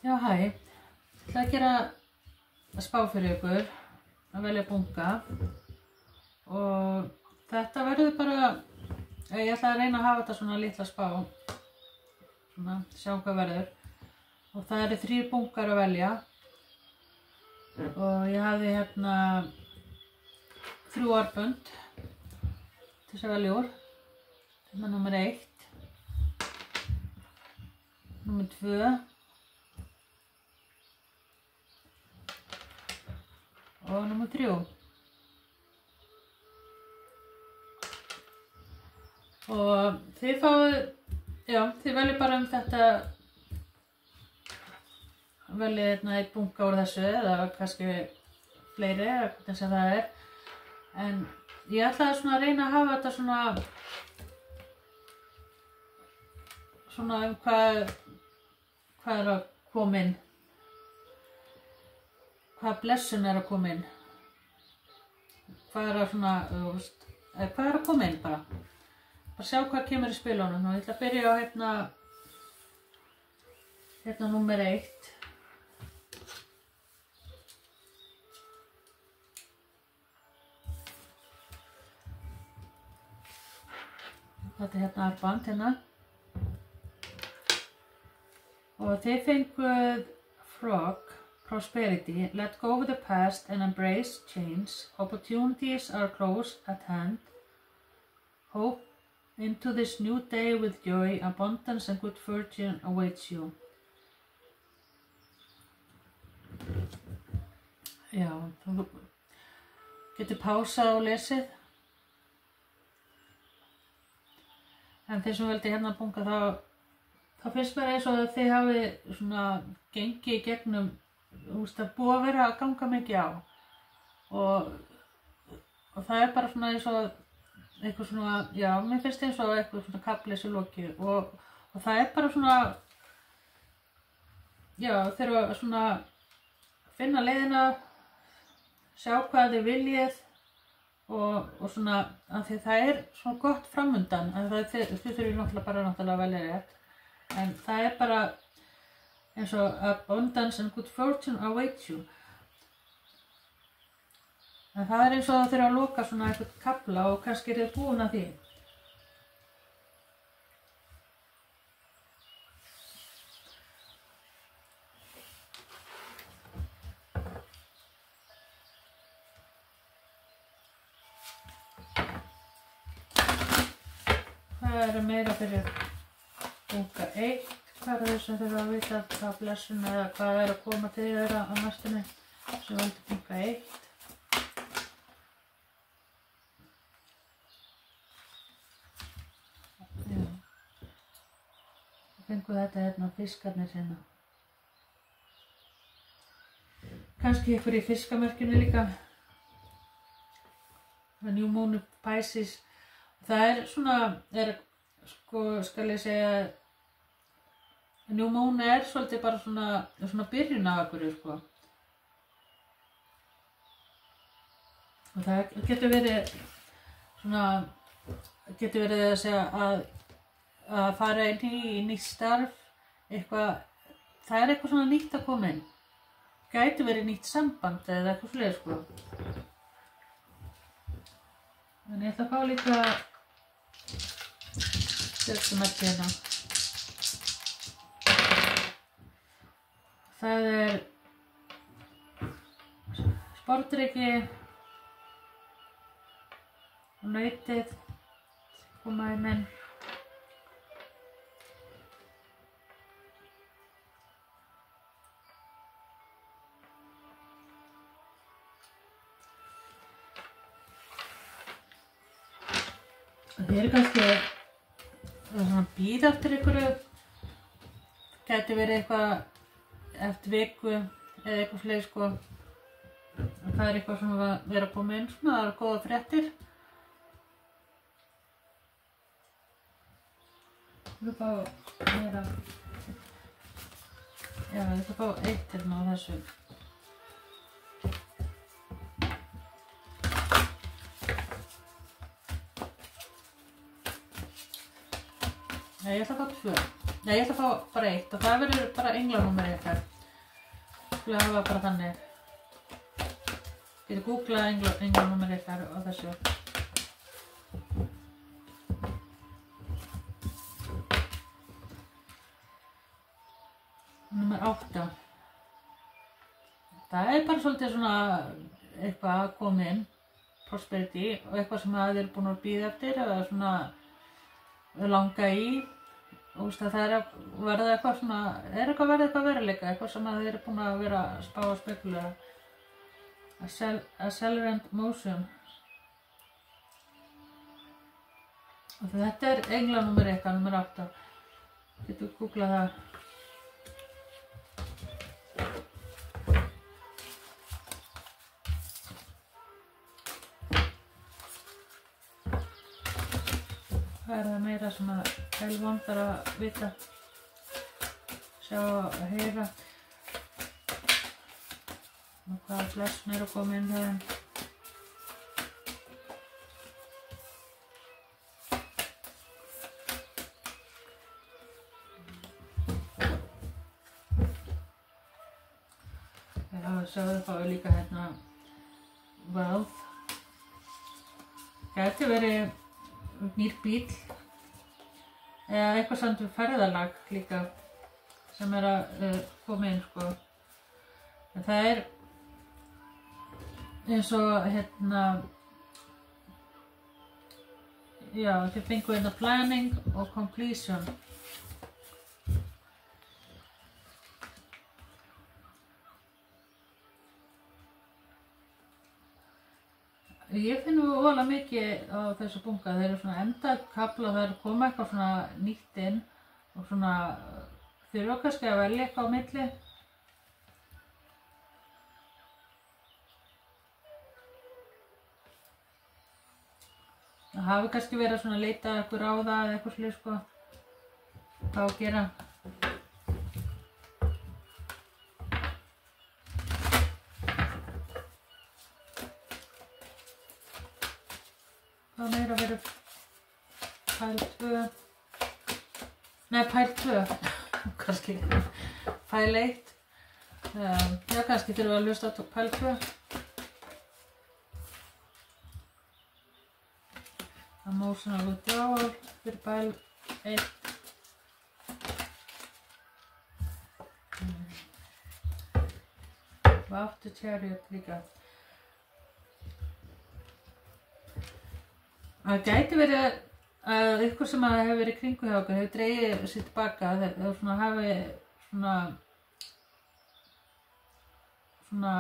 Já, hæ. Ég ætla að gera spá fyrir ykkur, að velja bunka og þetta verður bara, ég ætla að reyna að hafa þetta svona litla spá, svona, sjá hvað verður og það eru 3 bunkar að velja og ég hafði hérna 3 árbönd til þess að velja úr, þetta er nummer 1, nummer 2 og nummer 3. Og þið fáið, já, þið veljið bara þetta, veljið einn bunka úr þessu eða kannski fleiri, hvernig sem það er. En ég ætlaði svona að reyna að hafa þetta svona hvað er að koma inn. Hvað blessun er að koma inn. Hvað er að svona, hvað er að koma inn bara. Bara sjá hvað kemur í spilunum og ég ætla að byrja á hérna nummer 1. Þetta er hérna arband hérna. Og þið fenguð frog. Prosperity, let go of the past and embrace change. Opportunities are close at hand. Hope into this new day with joy. Abundance and good fortune awaits you. Já, þú getur pásað og lesið. En þeir sem veldi hérna bunka þá finnst mér eins og þið hafi svona gengið í gegnum. Það búið að vera að ganga mikið á og það er bara svona eins og eitthvað svona, já, mér finnst eins og eitthvað svona kafli sem lokið og það er bara svona, já, þeir eru svona finna leiðina, sjá hvað þið viljið og svona, af því það er svona gott framundan, en þið þurfið náttúrulega að velja rétt, en það er bara eins og abundance and good fortune awaits you. En það er eins og það þurfa að loka svona eitthvað kafla og kannski er þið búin að því. Hvað er meira fyrir bunka 1? Hvað er þess að þurfa að vita hvað blessun eða hvað er að koma til þeirra á næstunni sem veldi bunka 1. Já. Fengu þetta hérna fiskarnir hérna. Kannski ykkur í fiskamerkinu líka. New Moon Pisces. Það er svona, sko skal ég segja, New Moon er svolítið bara svona byrjun af okkur, sko. Og það getur verið svona, getur verið að segja að fara inn í nýtt starf, eitthvað, það er eitthvað svona nýtt að koma inn. Gæti verið nýtt samband eða eitthvað fleiri, sko. En ég ætla að fá líka stjörnumerki hérna. Það er sportryggi og nautið koma inn. Þið eru kannski að bíða eftir einhverju, gæti verið eitthvað eftir viku eða eitthvað fleiri, sko. Það er eitthvað sem við erum að koma inn, svona, það eru góða fréttir. Við fá meira, já, við fá 1 hérna á þessu. Nei, ég ætla að fá 2. Nei, ég ætla að fá bara 1 og það verður bara englanúmerið ykkar. Ég hafa bara þannig. Getur googlað engla númer ykkar á þessu. Númer 8. Það bara svolítið svona eitthvað að koma inn, prosperity, og eitthvað sem þið eru búin að bíða eftir eða svona langa í. Og það er að verða eitthvað svona, eitthvað veruleika, eitthvað sem þið eru búin að vera að spá og spekulera. Accelerant motion. Og þetta engla númer 1, númer 8. Getur googlað það. Hvað það meira sem að Elvon þarf að vita, sjá og heyra og hvaða blessun að koma inn hjá þeim. Já, sjáðu þá líka hérna wealth. Gæti verið nýr bíl eða eitthvað samt ferðalag líka sem að koma inn sko. En það eins og hérna, já, þið fengu hérna planning og completion. Ég finn nú voðalega mikið á þessu bunga, þeir eru svona endakafla, það eru koma eitthvað svona nýtt inn og svona þurfa kannski að velja eitthvað á milli. Það hafi kannski verið svona að leita eitthvað ráða eða eitthvað slið sko, hvað að gera. Hvað meira verið pæl 2, nei pæl 2, kannski pæl 1, já kannski þurfum við að hlusta á pæl 2. Emotional withdrawal fyrir pæl 1. Og aftur chariot líka. Það gæti verið að ykkur sem hefur verið í kringu hjá okkur hefur dregið sér tilbaka eða svona hafi svona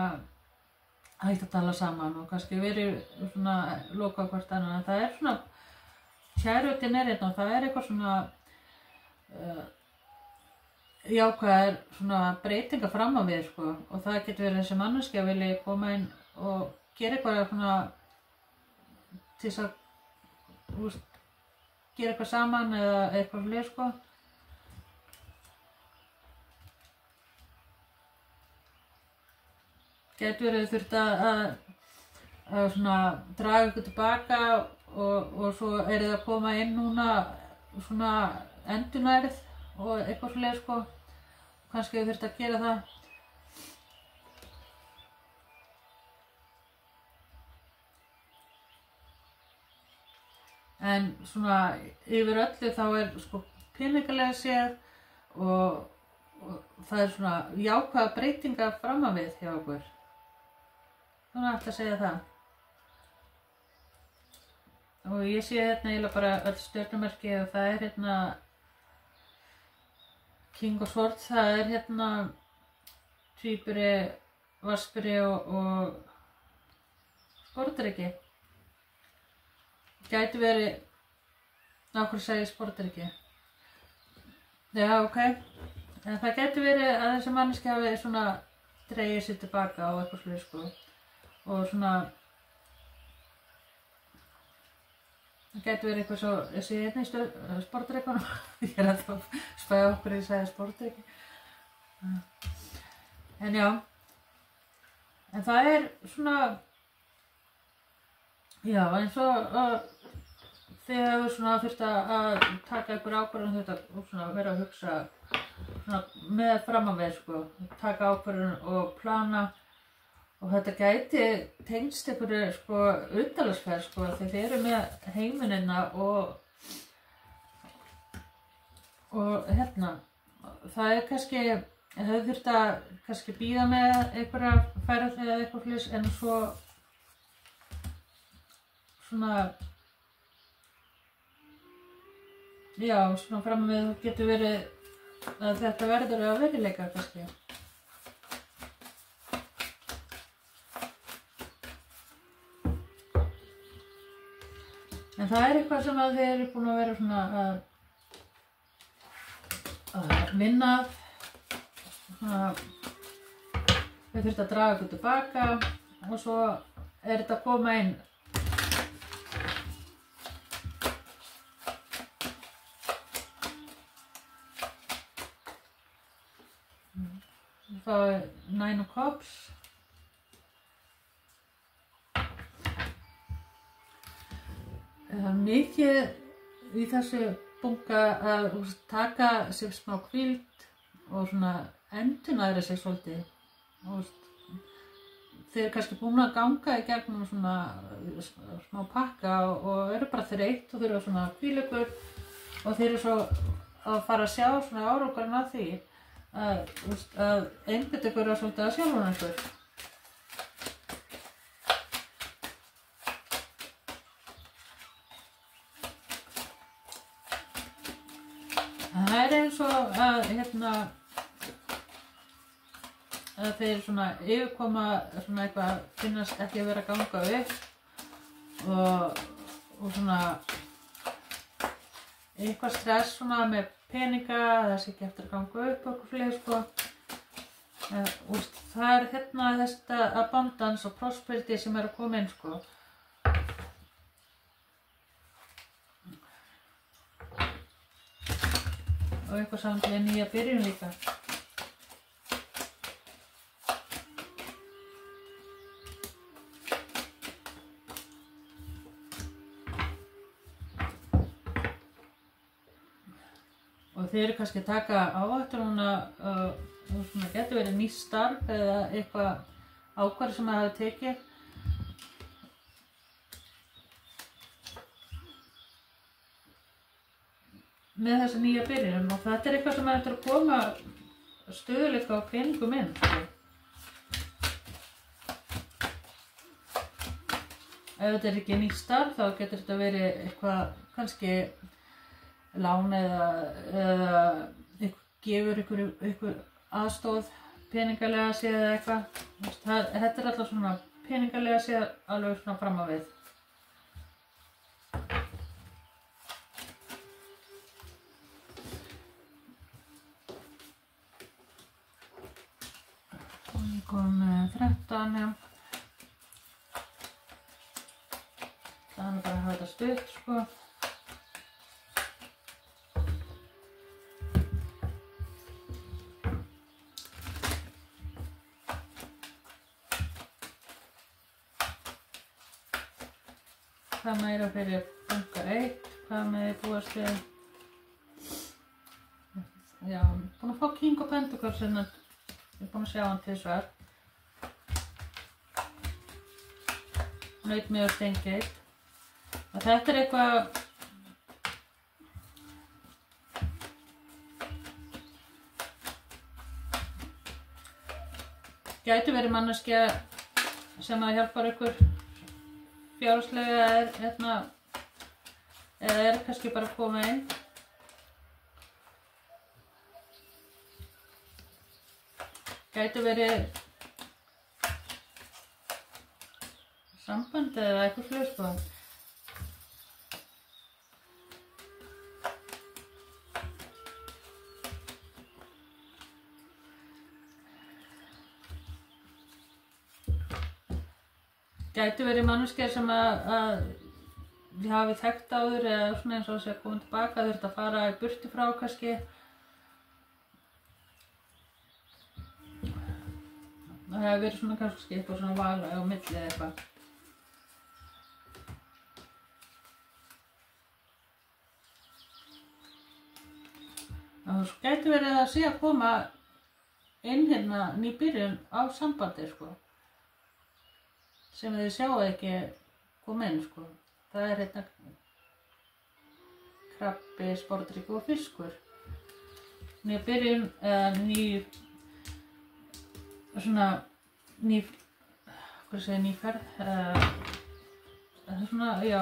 hægt að tala saman og kannski verið svona lokað hvort annan. Það svona chariotin hérna og það eitthvað svona jákvæðar svona breytingar fram á við sko, og það getur verið þessi manneskja vilji koma inn og gera eitthvað svona til þess að gera eitthvað saman eða eitthvað fleiri sko. Gæti verið þurft að svona draga ykkur tilbaka og svo þið að koma inn núna svona endurnærið og eitthvað fleiri sko. Kannski þið þurft að gera það. En svona yfir öllu þá sko peningalega séð og það svona jákvæða breytingar fram á við hjá okkur. Svona ætla að segja það. Og ég sé hérna eiginlega bara öll stjörnumerki og það hérna King of Swords, það hérna tvíburi, vassburi og sporðdreki. Gæti verið, á hverju segir sporðdreki? Já, ok. En það gæti verið að þessi manneskja hafi svona dregið sér tilbaka á eitthvað slið sko. Og svona það gæti verið eitthvað svo, þessi hérna í sporðdrekunum. Ég alltaf að spæja okkur að ég segja sporðdreki. En já. En það svona, já, eins og þið hefur svona þurft að taka einhver ákvörðun þetta og svona vera að hugsa svona með fram að við sko, taka ákvörðun og plana og þetta gæti tengst einhverju sko utanlandsferð sko þegar þið eru með heiminina og hérna, það er kannski, þau þurft að kannski bíða með einhverja ferð eða eitthvað flis en svo svona, já, svona fram með þú getur verið að þetta verður að veruleika kannski. En það er eitthvað sem að þið eru búin að vera svona að vinna svona, við þurfum að draga ykkur tilbaka og svo er þetta að koma inn. Það er Nine of Cups. Mikið í þessu bunga að taka sér smá hvíld og svona endurnæra sig svolítið. Þið eru kannski búin að ganga í gegnum svona smá pakka og eru bara þreytt og þurfa svona að hvíla ykkur og þið eru svo að fara að sjá svona árangurinn af því að einbytta ykkur að svolítið að sjálfum ykkur. Það er eins og að þeir svona yfirkoma svona eitthvað finnast ekki að vera að ganga upp og svona eitthvað stress svona með peninga, það sé ekki eftir að ganga upp og okkur fleiri sko. Það er þetta abundance og prosperity sem er að koma inn sko. Og eitthvað samtidig nýja byrjun líka. Og þið eru kannski að taka áhættu núna og svona getur verið nýtt starf eða eitthvað ákvarð sem það hafi tekið. Með þessa nýja byrjun og þetta er eitthvað sem eftir að koma stöðuleika á peningum inn. Ef þetta er ekki nýtt starf þá getur þetta verið eitthvað kannski lán eða gefur ykkur aðstóð peningalega séð eða eitthvað. Þetta er alltaf svona peningalega séð alveg svona fram á við. Kom 13, já. Það er bara að hafa þetta stutt, sko. Hvað meira fyrir bunga 1, hvað með búast við? Já, búin að fá King of Pentacles hérna. Ég er búin að sjá hann tvisvar. Nautmið og steingeit. Og þetta er eitthvað gæti verið manneskja sem að hjálpar ykkur fjárhagslega eða er kannski bara að koma inn. Gæti verið samband eða eitthvað fleiri sko. Gæti verið manneskja sem að við hafi þekkt áður eða svona eins og þess að koma tilbaka, þurft að fara í burtu frá kannski. Það hefur verið svona kannski eitthvað svona vala á milli eða eitthvað. Það var og svo gæti verið að sé að koma inn hérna nýbyrjun á sambandi, sko. Sem þið sjáu ekki koma inn, sko. Það er hérna krabbi, sporðdrykki og fiskur. Nýbyrjun, nýferð, svona, já,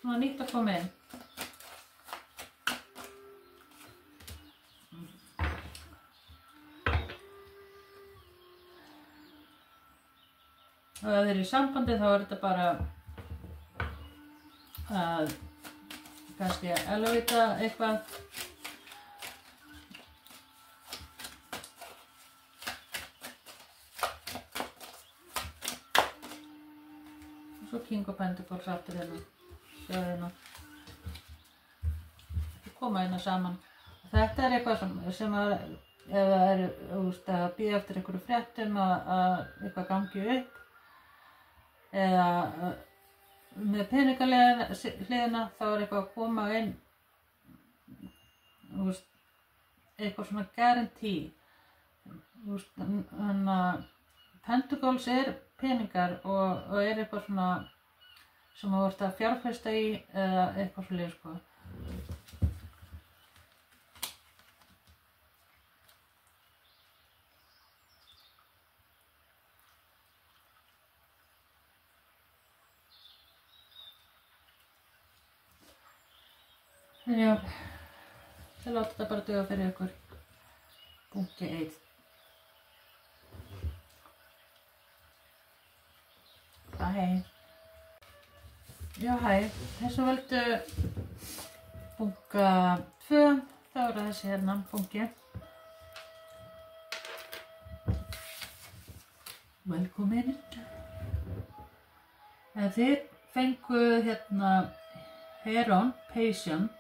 svona nýtt að koma inn. Og ef þið eru í sambandi þá er þetta bara að kannski elvita eitthvað. Og svo King of Pentacles aftur hérna. Sjáðu hérna. Þau koma hérna saman. Þetta er eitthvað sem að ef það er að bíða eftir einhverju fréttum að eitthvað gangi upp. Eða með peningahliðina þá er eitthvað að koma inn eitthvað svona guarantee. Þannig að Pentacles er peningar og er eitthvað svona sem þú ert að fjárfesta í eða eitthvað svoleiðis, sko. En já, ég láta þetta bara duga fyrir ykkur. Bunki 1. Hæ. Já, hæ. Þessu veldu bunka 2. Það voru þessi hérna bunki. Velkomin. Þið fenguð hérna Heron, Patient.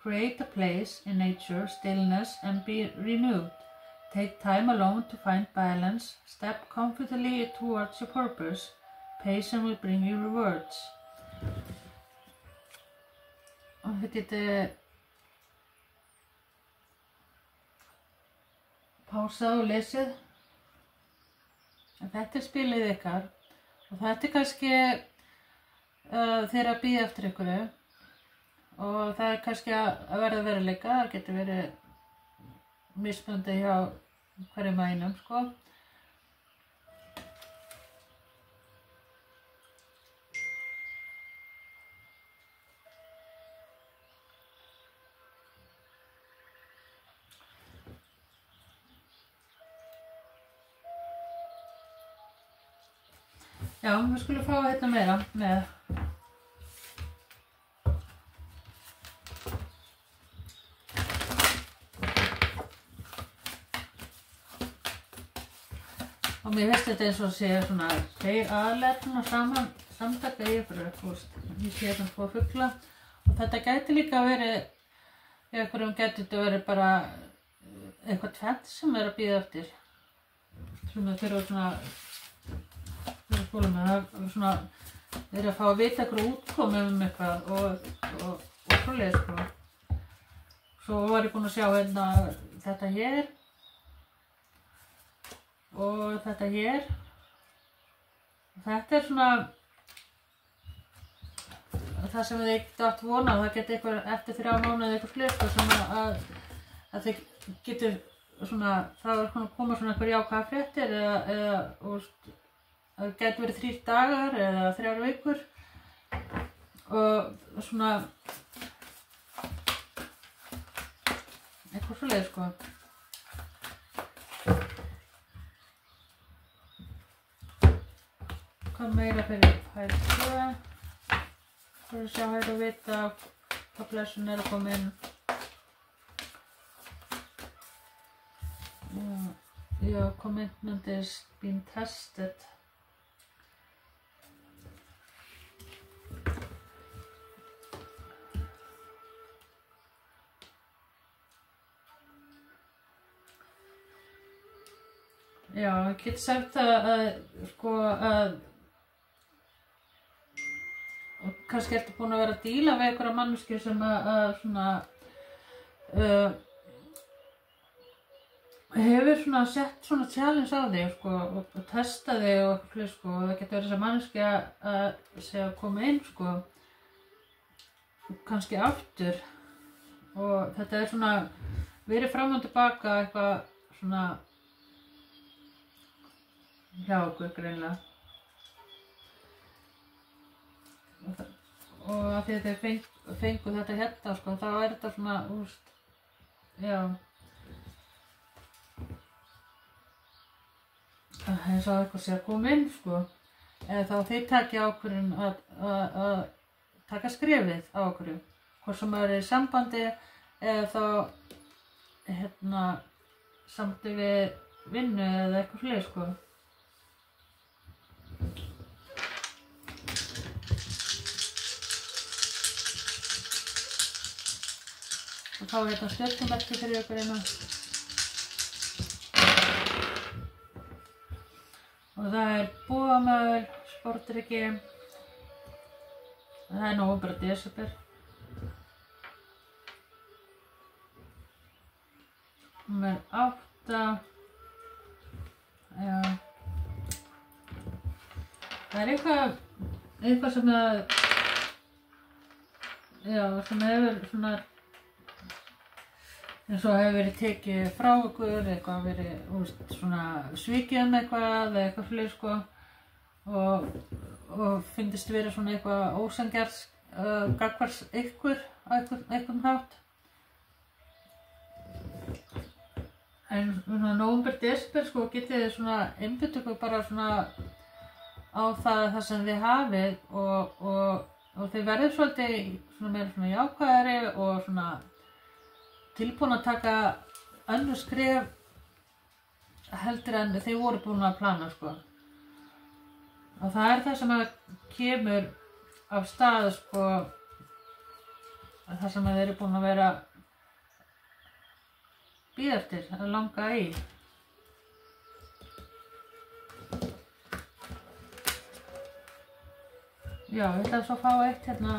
Create a place in nature, stillness, and be renewed. Take time alone to find balance. Step confidently towards your purpose. Patience will bring you rewards. Og þið getið pásað og lesið. Þetta er spilið ykkar og þetta er kannski þeirra að bíða eftir ykkur. Og það er kannski að verða veruleika, það getur verið mismunandi hjá hverjum einum, sko. Já, við skulum fá hérna meira með. Og mér finnst þetta eins og sé svona tveir aðalega saman samtaka í ykkur, ég sé hérna 2 fugla og þetta gæti líka verið, í einhverjum gæti þetta verið bara eitthvað tvennt sem er að bíða eftir. Sem þau þurfa svona, það er svona, þeir eru að fá að vita eitthvað útkomu eitthvað og svoleiðis, sko. Svo var ég búin að sjá hérna þetta hér. Og þetta hér. Þetta er svona það sem þið geta átt vona, það geti eitthvað eftir 3 mánuði eitthvað flestu sem að þið getur svona, það er koma svona eitthvað jákvæðar fréttir eða það geti verið 3 dagar eða 3 vikur og svona eitthvað svoleiðis, sko. Hvað meira fyrir hæð 2. Fyrir að sjá hér og vita hvað blessun er að koma inn. Your commitment is being tested. Já, ég get sagt sko að og kannski ertu búin að vera að díla við einhverja manneskju sem að svona hefur svona sett svona challenge á þig sko, og testa þig og eitthvað sko, og það getur verið þess að manneskja að segja að koma inn sko, kannski aftur, og þetta er svona verið fram og tilbaka eitthvað svona hjá okkur greinilega, og af því að þeir fengu þetta hérna sko, þá er þetta svona úst, já, eins og eitthvað sé að koma inn sko, eða þá þeir taki ákvörðun að taka skrefið á okkur, hvort sem maður er í sambandi eða þá sambandi við vinnu eða eitthvað fleiri sko. Og þá er stjörnumerki fyrir ykkur hérna. Og það er búamaður, sportryggi, það er nóvember og desember. Númer 8, já, það er eitthvað sem að, já, sem hefur svona, eins og hefur verið tekið frá ykkur, eitthvað verið svona svikið eitthvað eða eitthvað fleiri sko, og finnst verið svona eitthvað ósanngjarnt gagnvart ykkur á einhvern hátt. En svona nóvember, desember sko, getið þið svona einbytt ykkur bara svona á það sem þið hafið, og þið verðið svolítið svona meira svona jákvæðari og svona tilbúin að taka önnur skref heldur en þið voru búin að plana sko. Og það er það sem að kemur af stað sko, það sem að þið eru búin að vera bíða eftir, að langa í. Já, ég ætla svo að fá eitt hérna.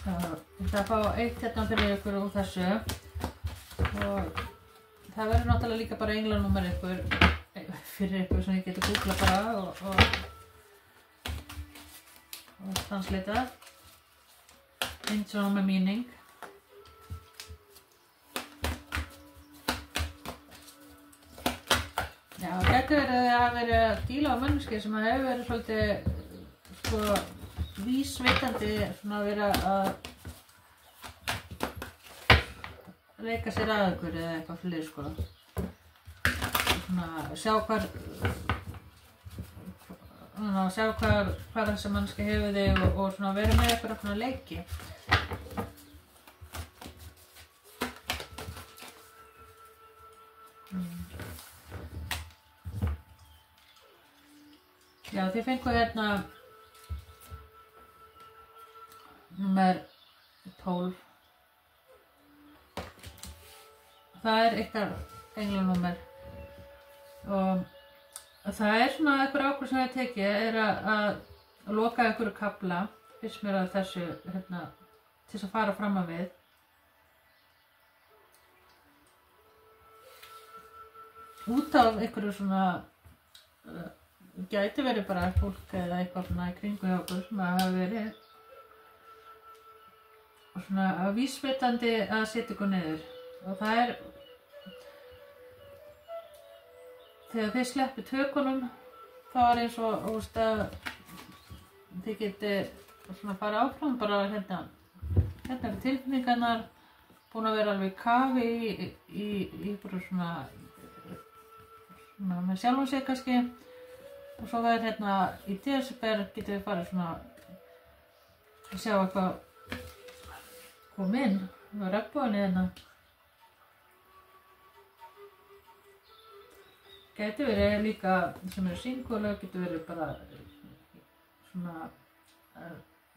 Ég ætla að fá eitt hérna fyrir ykkur úr þessu, og það verður náttúrulega líka bara englanúmer ykkur fyrir ykkur sem ég geti googlað bara og translitað angel meaning. Já, það getur verið að vera að díla á manneskju sem hefur verið svolítið sko vísvitandi svona að vera að leika sér að ykkur eða eitthvað fleiri sko. Svona sjá hvað þessi manneskja hefur þig og svona vera með ykkur að svona leiki. Já, þið fengu hérna númer 12. Það er ykkar englanúmer, og það er svona einhver ákvörðun sem ég tekið er að loka einhverju kafla, fyrst mér að þessu hérna, til þess að fara fram að við. Út af einhverju svona gæti verið bara fólk eða eitthvað svona í kringu hjá okkur sem að hafa verið og svona vísvitandi að setja ykkur niður, og það er þegar þið sleppið tökunum þá er eins og að þið geti svona fara áfram bara hérna er tilfinningarnar búin að vera alveg í kafi í bara svona með sjálfum sig kannski. Og svo verður hérna í desember getum við farið svona að sjá eitthvað koma inn og regnbogaði hérna. Gæti verið líka sem eru single, getur verið bara svona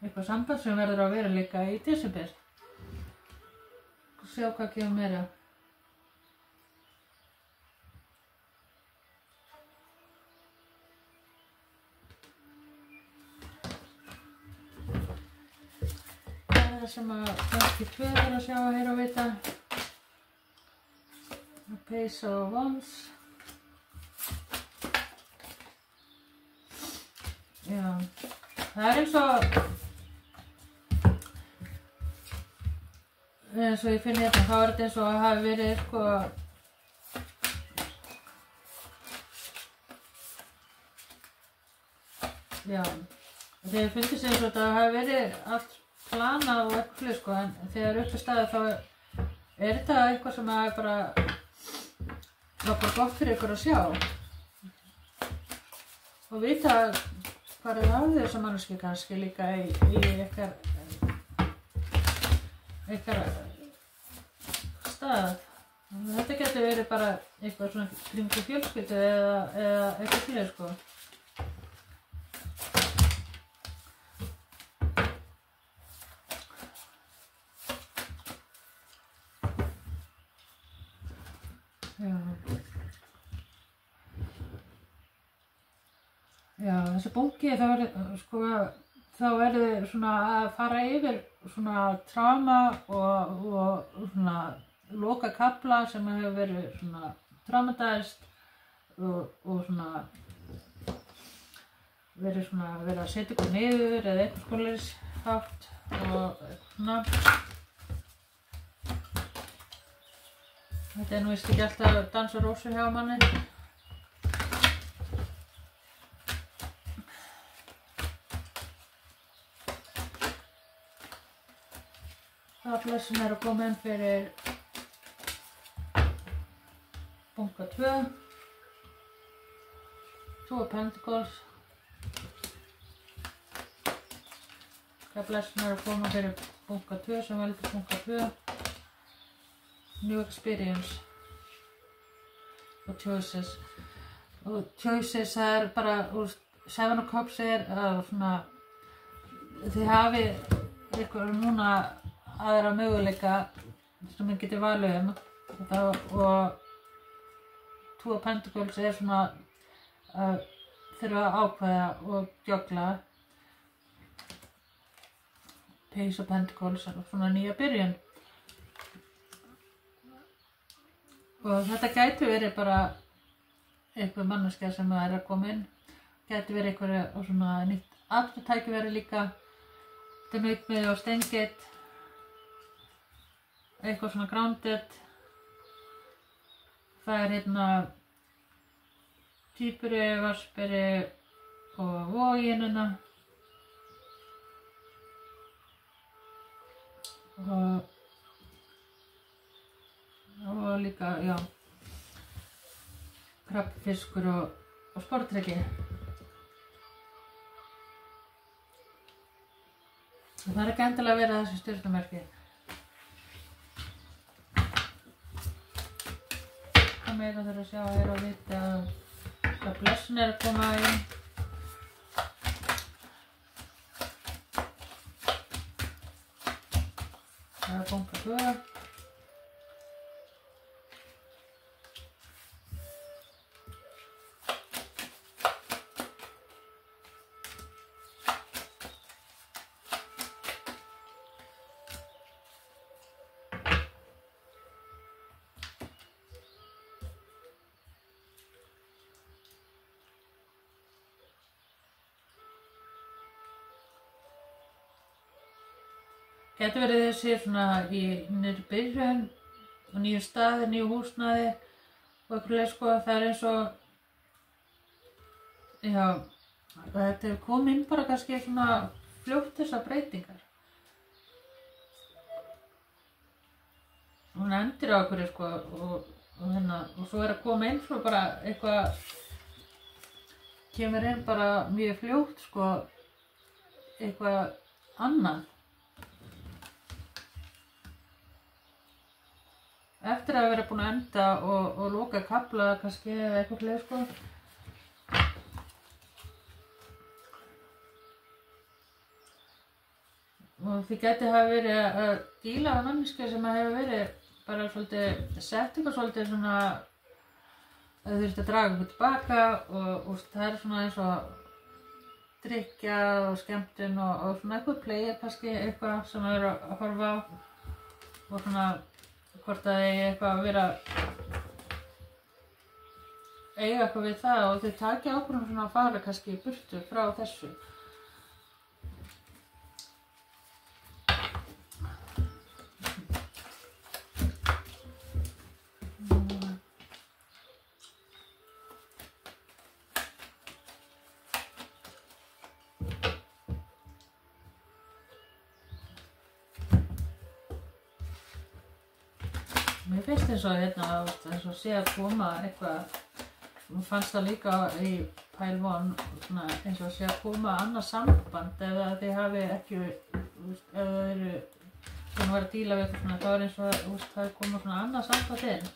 eitthvað samband sem verður að vera líka í desember. Sjá hvað kemur meira. sem að kannski 2 er að sjá að heyra og vita. Page of Wands. Já, það er eins og ég finn hérna, þá er þetta eins og að hafi verið sko já, þegar ég fyndi sig eins og þetta hafi verið allt planað og eitthvað sko, en þegar upp í staði þá er þetta eitthvað sem að bara var bara gott fyrir ykkur að sjá og vita hvað er á þessu manneskju kannski líka í ykkar stað. Þetta getur verið bara eitthvað svona kringu fjölskyldu eða eitthvað fyrir sko. Já, þessi bunki þá verður svona að fara yfir svona trauma og svona loka kafla sem hefur verið svona traumatized og svona verið að setja ykkur niður eða eitthvað svoleiðis hátt og svona. Þetta er nú víst ekki alltaf að dansa rósu hjá manni. Kaflar sem eru að koma inn fyrir bunka 2, 2 of Pentacles, kaflar sem eru að koma fyrir bunka 2 sem veldur bunka 2, New Experience og Choices. Og Choices er bara, Seven of Cups er svona, þið hafið eitthvað núna aðra möguleika sem þið getið valið og Two of Pentacles er svona að þurfa að ákveða og djögla. Page of Pentacles er svona nýja byrjun. Og þetta gæti verið bara einhver manneskja sem er að koma inn. Gæti verið einhver svona nýtt afturtækifæri líka. Þetta er nautmið og steingate. Eitthvað svona grounded. Það er hérna Týpuri, Vatnsberi og Voginuna. Og líka, já, krabbfiskur og sportreki. Það er ekki endilega að vera þessi stjörnumerki. Það meira þurfa að sjá hér og vita að blessun er að koma inn. Það er bunka 2. Gæti verið þessi svona í nýrri byrjun og nýju staði, nýju húsnæði og eitthvað sko, það er eins og, já, þetta hefur komið inn bara kannski svona fljótt þessar breytingar. Hún endir á okkur sko og svo er að koma inn svo bara eitthvað, kemur inn bara mjög fljótt sko, eitthvað annað. Eftir að vera búin að enda og loka kafla kannski eða eitthvað fleiri sko. Og þið gæti hafa verið að díla af manneskju sem hefur verið bara svolítið sett eitthvað svolítið svona að þau þurfti að draga eitthvað tilbaka og það er svona eins og drykkja og skemmtun og svona eitthvað play, kannski eitthvað sem þau eru að horfa á og svona hvort að þau eitthvað að vera eiga eitthvað við það og þau taki ákvörðun svona að fara kannski í burtu frá þessu. Mér finnst eins og hérna, eins og sé að koma eitthvað, mér fannst það líka í Pile 1, svona eins og sé að koma annað samband ef þið hafi ekki, ef það eru svona að vera að díla við eitthvað svona, þá eins og það er komið svona annað samband inn.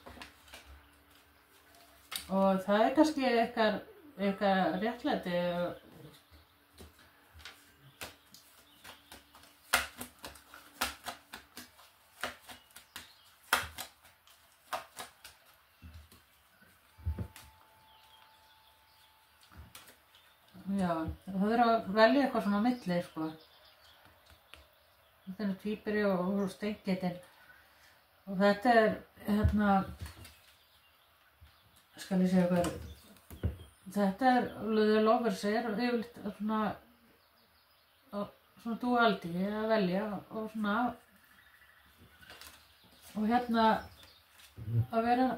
Og það kannski eitthvað réttlæti. Já, það er að velja eitthvað svona á milli, sko. Þetta er tvíburi og steingeitin. Og þetta er, hérna, skal ég segja hvað, þetta er, The Lovers er yfirleitt svona dualdi að velja og svona, og hérna að vera,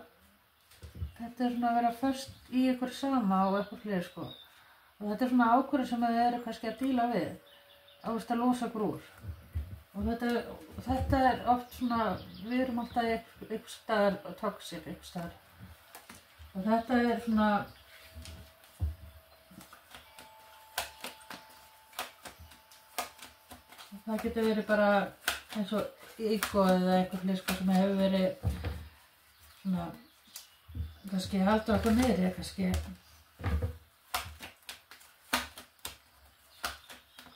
þetta er svona að vera först í ykkur sama og eitthvað fleiri, sko. Og þetta er svona ákvörðun sem þið eru kannski að díla við, að losa grúr. Og þetta er oft svona, við erum alltaf einhvers staðar toxic, einhvers staðar. Og þetta er svona, það getur verið bara eins og ego eða eitthvað fleiri sem hefur verið svona, kannski halda okkur niðri, kannski.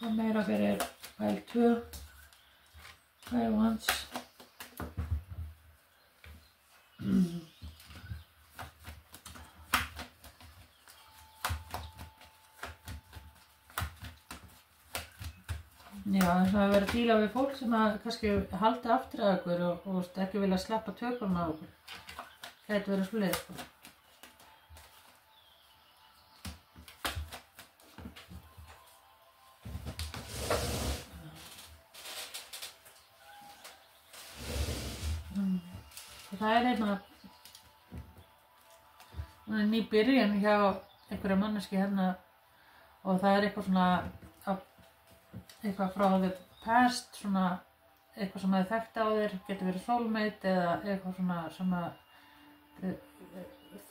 Og meira fyrir Pile 2, Pile 1. Já, eins og að vera að díla við fólk sem að kannski halda aftur að okkur og ekki vilja sleppa tökunum á okkur. Gæti verið svoleiðis, sko. Það er ný byrjun hjá einhverja manneski hérna og það er eitthvað svona, eitthvað frá the past, svona eitthvað sem þið þekkti á þér, getur verið soulmate eða eitthvað svona sem að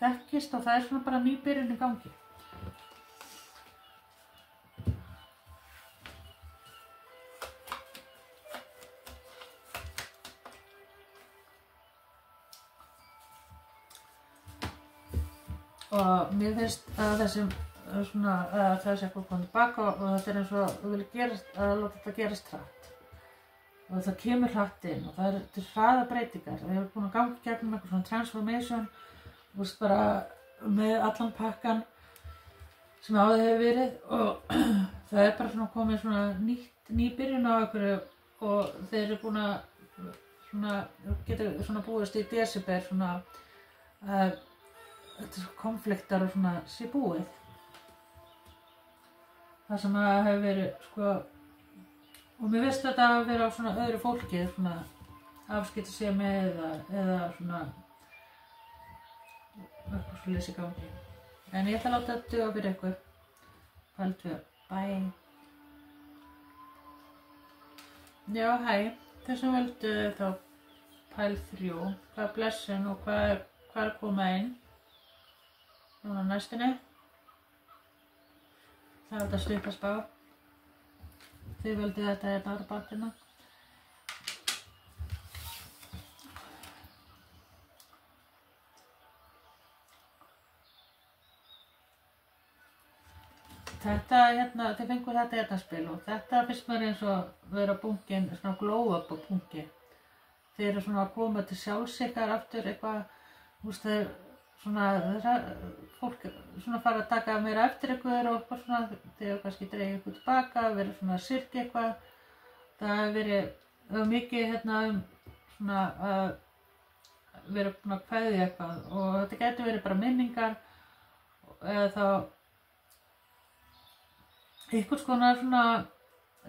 þekkist og það er svona bara ný byrjun í gangi. Og mér finnst að þessum svona, að það sé eitthvað komið tilbaka og þetta er eins og þú vil láta þetta gerast hratt. Og það kemur hratt inn og það er hraða breytingar. Við erum búin að ganga gegnum eitthvað svona transformation, þú veist bara með allan pakkan sem áður hefur verið og það er bara svona komið svona ný byrjun á einhverju og þeir eru búin að svona, getur svona búist í desember svona konfliktar og svona sé búið. Það sem að hefur verið, sko, og mér finnst þetta að vera á svona öðru fólki, svona afskipta sig með eða svona eitthvað svoleiðis í gangi. En ég ætla að láta þetta duga fyrir ykkur. Pile 2. Bye. Já, hæ. Þeir sem völdu þá Pile 3. Hvað er blessun og hvað er að koma inn? Núna næstunni. Það er þetta stutt að spá. Þið völdu þetta hérna ára baktina. Þetta hérna, þið fengur þetta hérna spil og þetta finnst mér eins og vera bunkinn, svona glow-up á bunki. Þið eru svona að koma til sjálfs ykkar aftur eitthvað, þú veist, svona fólk svona fara að taka meira eftir ykkur og eitthvað svona, þegar kannski dreigja ykkur tilbaka, vera svona að syrgja eitthvað. Það hefur verið mikið hérna svona að vera búin að kveðja eitthvað og þetta getur verið bara minningar eða þá einhvers konar svona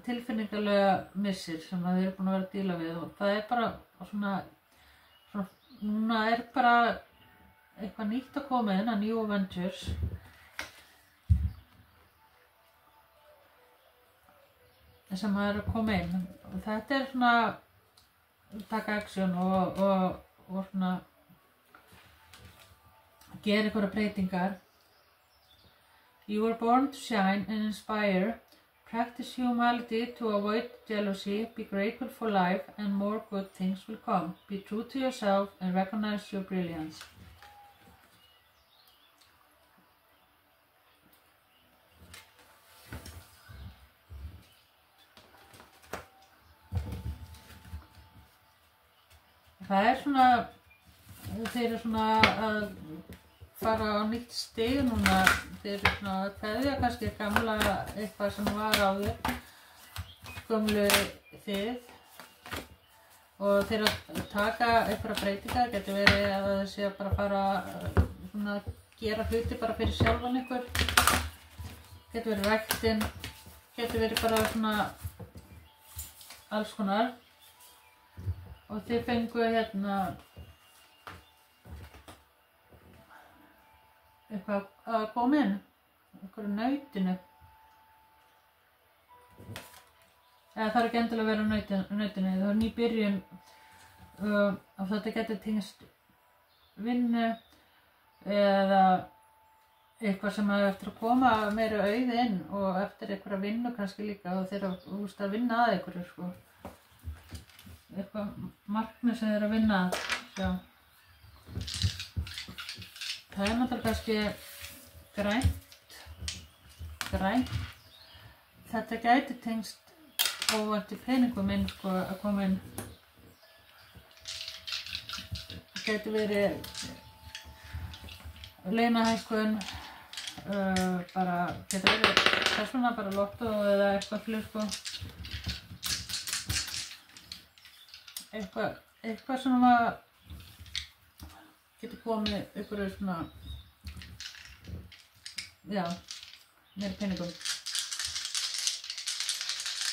tilfinningalega missir sem þið eru búin að vera að díla við og það er bara svona núna er bara eitthvað nýtt að koma inn að New Avengers sem er að koma inn og þetta er svona taka action og svona gera einhverja breytingar. You were born to shine and inspire. Practice humility to avoid jealousy. Be grateful for life and more good things will come. Be true to yourself and recognize your brilliance. Það er svona, þeir eru svona að fara á nýtt stig núna, þeir eru svona að kveðja kannski gamla eitthvað sem var áður, gömlu þið og þeir að taka einhverja breytingar, getur verið að það sé að bara fara svona að gera hluti bara fyrir sjálfan ykkur, getur verið ræktinn, getur verið bara svona alls konar. Og þið fengu hérna eitthvað að koma inn, einhverju nautinu. Eða það er ekki endilega að vera nautinu, það er ný byrjun og þetta getur tengst vinnu eða eitthvað sem er eftir að koma meira auð inn og eftir einhverja vinnu kannski líka og þeir eru að vinna að einhverju sko. Eitthvað markmið sem þeir að vinna að sjá. Það er náttúrulega kannski grænt. Þetta gæti tengst óvænt í peningum inn sko að koma inn. Það gæti verið launahækkun, bara getur verið þess vegna bara lottó eða eitthvað fyrir sko. Eitthvað sem getur komið ykkur svona, já, meira peningum.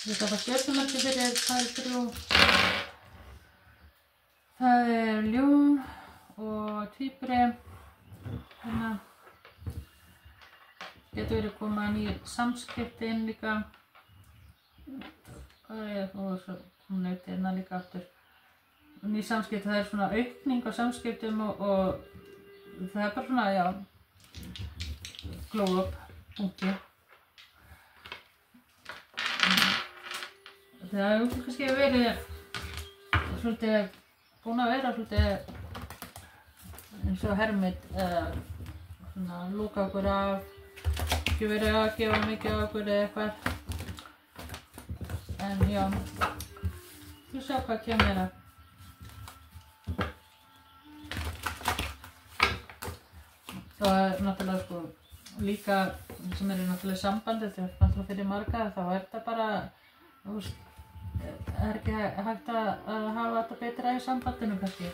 Ég ætla að fá stjörnumerki fyrir pæl 3. Það er ljón og tvíburi. Hérna getur verið að koma ný samskipti inn líka. Og svo nauti hérna líka aftur. Ný samskipti, það er svona aukning á samskiptum og það er bara svona, já, glow up, punkti. Það hefur kannski verið svolítið, búin að vera svolítið eins og hermit eða svona lúka okkur af, ekki verið að gefa mikið á okkur eða eitthvað. En já, þú sjá hvað kemur það. Það er náttúrulega sko líka sem eru náttúrulega í sambandi, þetta er náttúrulega fyrir marga, þá er þetta bara, þú veist, er ekki hægt að hafa þetta betra í sambandinu kannski.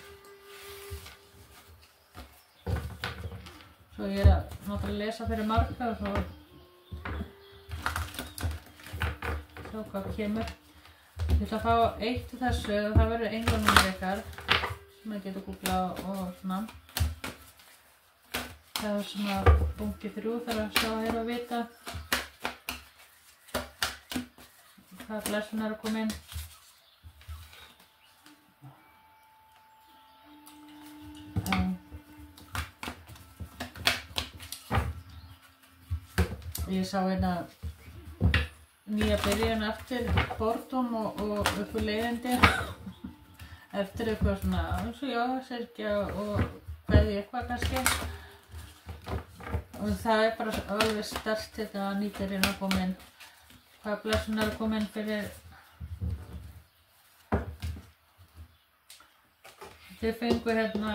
Svo ég er að náttúrulega lesa fyrir marga og svo sjá hvað kemur. Ég ætla að fá eitt úr þessu og það verður englanúmer ykkar sem ég getur googlað og svona. Það er svona bunki 3 þarf að sjá hér og vita hvaða blessun er að koma inn. Ég sá hérna nýja byrjun eftir Bordum og eitthvað leiðindi eftir eitthvað svona eins og já, syrgja og kveðja eitthvað kannski. Og það er bara alveg sterkt þetta að nýbyrjun að koma inn. Hvaða blessun er að koma inn fyrir. Þið fengu hérna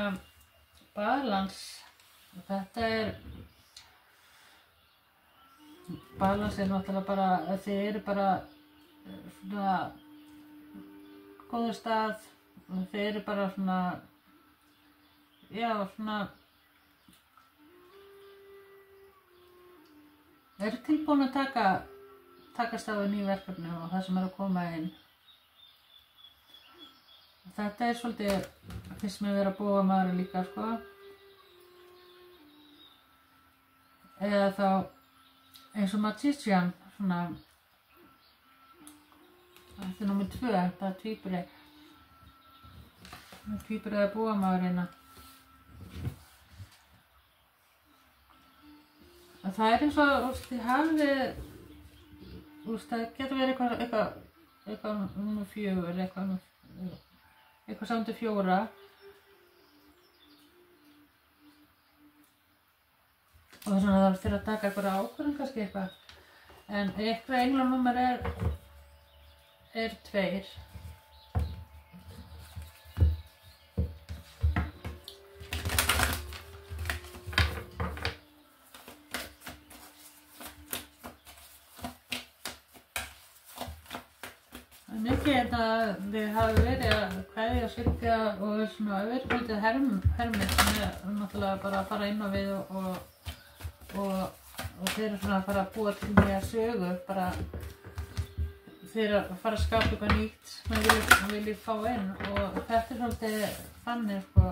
balance Þetta balans náttúrulega bara, þið eru bara svona góður stað og þið eru bara svona, já svona, eru tilbúin að takast á við ný verkefni og það sem að koma inn. Þetta svolítið, finnst mér vera búamaður líka, sko. Eða þá eins og Magician, svona, þetta númer 2, þetta tvíburi. Tvíburi eða búamaður hérna. Það eins og, þið hafið, það getur verið eitthvað númer 4, eitthvað saman til 4. Og svona það fyrir að taka eitthvað ákvörðun kannski eitthvað. En eitthvað englanúmer er 2. Mikið þið hafi verið að kveðja og syrgja og svona auðvitað hermið sem náttúrulega bara að fara inn á við og þeir eru svona að fara að búa til nýja sögu, bara þeir eru að fara að skapa eitthvað nýtt sem við viljum fá inn og þetta svolítið þannig, sko,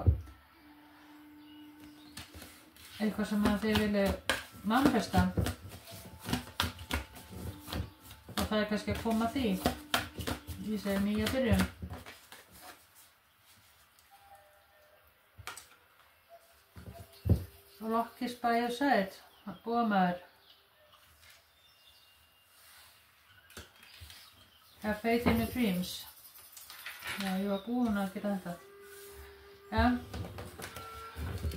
eitthvað sem að þið viljið manifesta og það kannski að koma að því. Ég segi nýja byrjun. Rock is by your side, búamaður. Have faith in your dreams. Já, ég var búin að gera þetta. Já,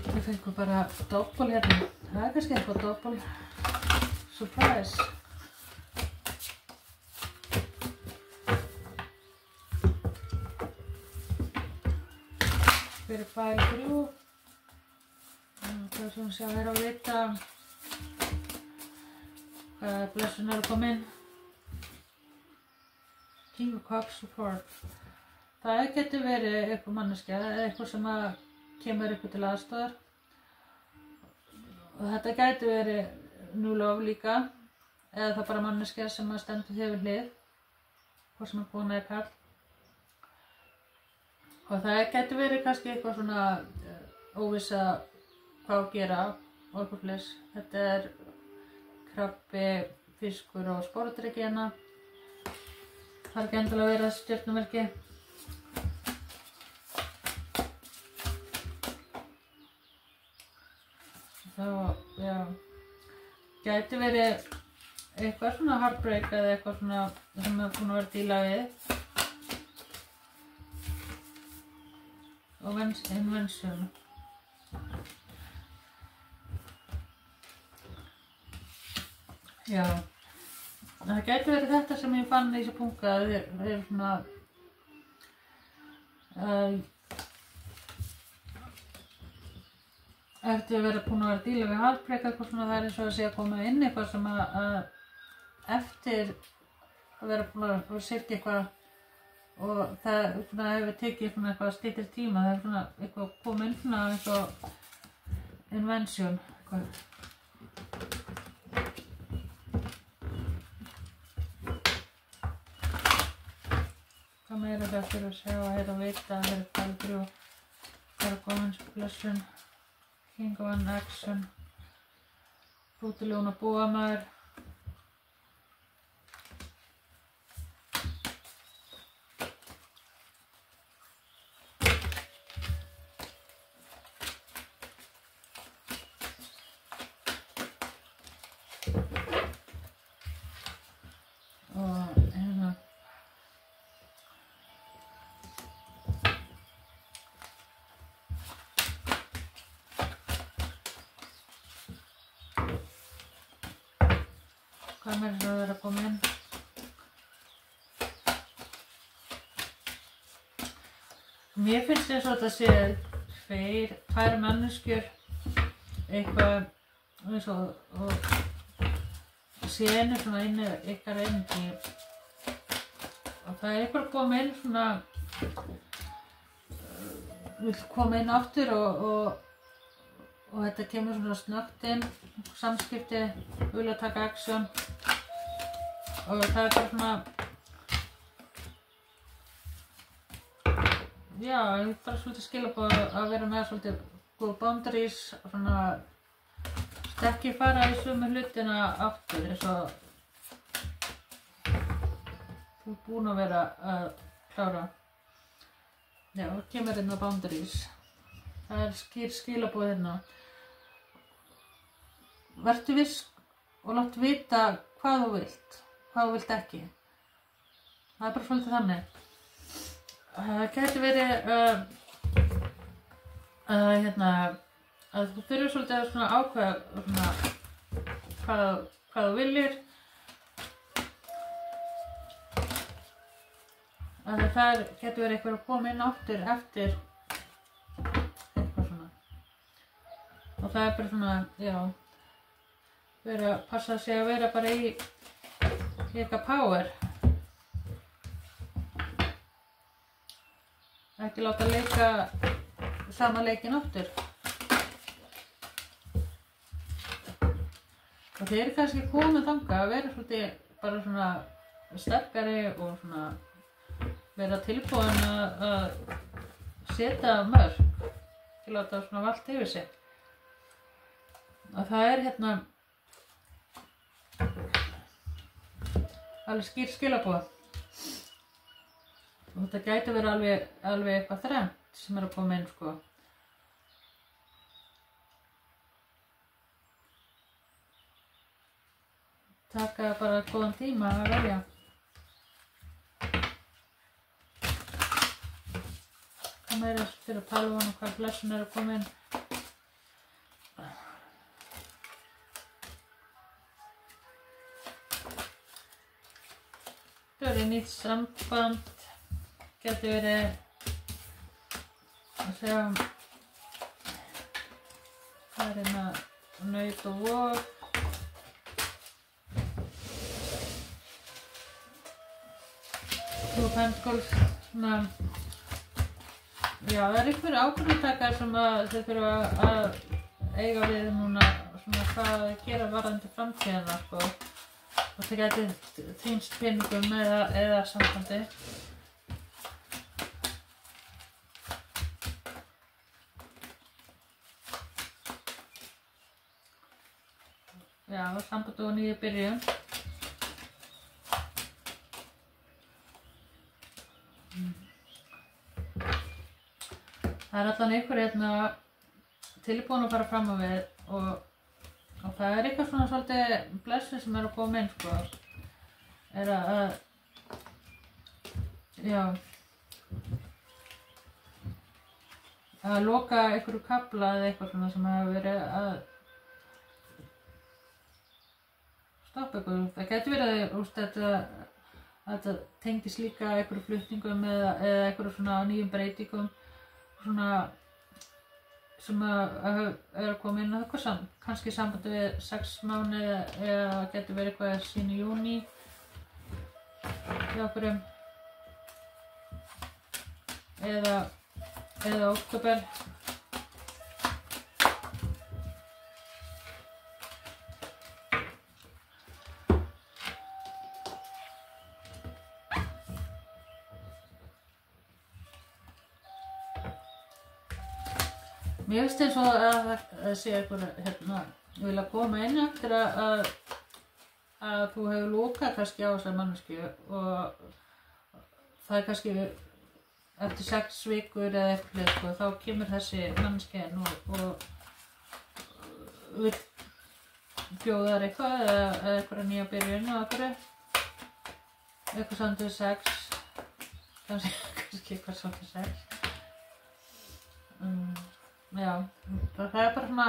við fengum bara doppel hérna. Það kannski eitthvað doppel. Surprise. Fyrir fæl 3. Það sem sjá hér á vita hvað blessun eru komin. King of Cups support. Það getur verið eitthvað manneskja eða eitthvað sem að kemur ykkur til aðstoðar. Og þetta getur verið New Love líka eða það bara manneskja sem að stendur þér við hlið. Hvað sem er kona eða karl. Og það getur verið kannski eitthvað svona óvissa hvað að gera og eitthvað fleis. Þetta er krabbi, fiskur og sporðdrykki hérna. Það er ekki endilega að vera stjörnumerki. Þá, já, gæti verið eitthvað svona heartbreak eða eitthvað svona sem er búin að vera að díla við. Og invention. Já, það gæti verið þetta sem ég fann í þessu punka. Það er svona eftir að vera búin að vera að díla við heartbreak eitthvað svona, það er eins og að sé að koma inn eitthvað sem að eftir að vera búin að syrgja eitthvað og það hefur tekið svona eitthvað styttri tíma, það er svona eitthvað komið inn svona eitthvað invention eitthvað. Hvað meira þetta fyrir að sjá að hérna vita, það er fæl 3, það er Governance Blessun, King of an Action, Brútiljón og búamaður. Hvað meira það er að koma inn? Mér finnst eins og þetta sé tvær manneskjur eitthvað eins og sénu svona inn ykkar einnig og það eitthvað að koma inn svona vill koma inn aftur og þetta kemur svona snöggt inn samskipti, vilja taka action og það bara svona já, ég bara svolítið skilaboð að vera með svolítið góð boundaries svona ekki fara í sömu hlutina aftur eins og þú búin að vera að klára já, kemur hérna boundaries það skýr skilaboð hérna vertu viss og láttu vita hvað þú vilt ekki það bara svolítið þannig það gæti verið að þú þurfir svolítið að svona ákveða svona hvað þú viljir að það getur verið eitthvað að koma inn aftur eftir eitthvað svona og það bara svona, já vera að passa sig að vera bara í eitthvað power ekki láta leika sama leikin aftur og þeir eru kannski komið þangað að vera svolítið bara svona sterkari og svona vera tilbúin að setja mörk til að láta svona valda yfir sig og það hérna alveg skýr skilaboð og þetta gæti verið alveg eitthvað þrennt sem að koma inn sko taka bara góðan tíma að velja hvað meira fyrir að tala um og hvað blessun að koma inn það er nýtt samband getur verið að segja það er hérna naut og vor og pentacles svona já það er einhverju ákvörðunartakar sem að þau þurfa að eiga við núna svona hvað að gera varðandi framtíðina sko og það gæti týnst peningum eða sambandi já, sambandi og nýja byrjun það er allan einhver hérna tilbúin að fara fram á við og það er eitthvað svona svolítið blessu sem er að koma inn sko er að já að loka einhverju kafla eða eitthvað svona sem hefur verið að stoppa eitthvað það getur verið að þetta tengist líka einhverju flutningum eða einhverju svona nýjum breytingum svona sem er að koma inn á eitthvað kannski sambandi við 6 mánuði eða getur verið eitthvað sín í júní hjá okkur eða október mér finnst eins og að sé eitthvað hérna vilja koma inn eftir að þú hefur lokað kannski á þessar mannesku og það er kannski eftir 6 vikur eða eitthvað sko, þá kemur þessi manneski inn og vill bjóða þér eitthvað eða eitthvað nýja byrjun og eitthvað samt við 6 kannski eitthvað samt við 6 já, það er bara svona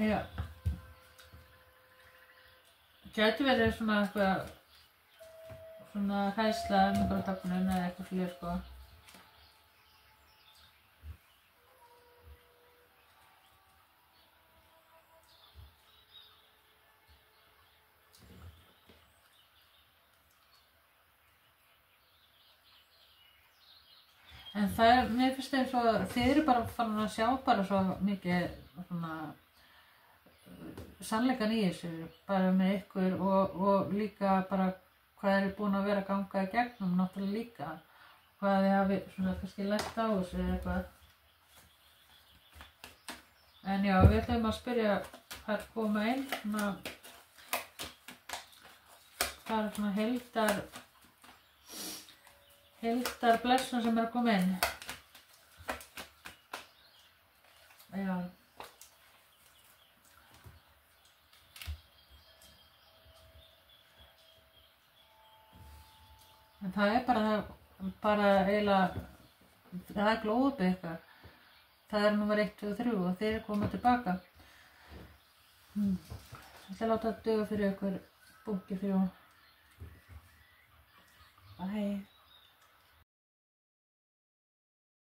já gæti verið svona eitthvað svona hræðsla einhverjum tökunum eða eitthvað fyrir sko En það mér finnst eins og þið eru bara farin að sjá bara svo mikið svona sannleikan í þessu, bara með ykkur og líka bara hvað eru búin að vera að ganga í gegnum náttúrulega líka, hvað þið hafi svona kannski lært á þessu eða eitthvað. En já, við ætlum að spyrja hvað koma inn, svona, það er svona heildar blessun sem er að koma inn. Já. En það er bara eiginlega, það er glóðuppið ykkar. Það er númer 1, 2 og 3 og þeir eru komið tilbaka. Ég ætla að láta það duga fyrir ykkur bunki 3. Bye.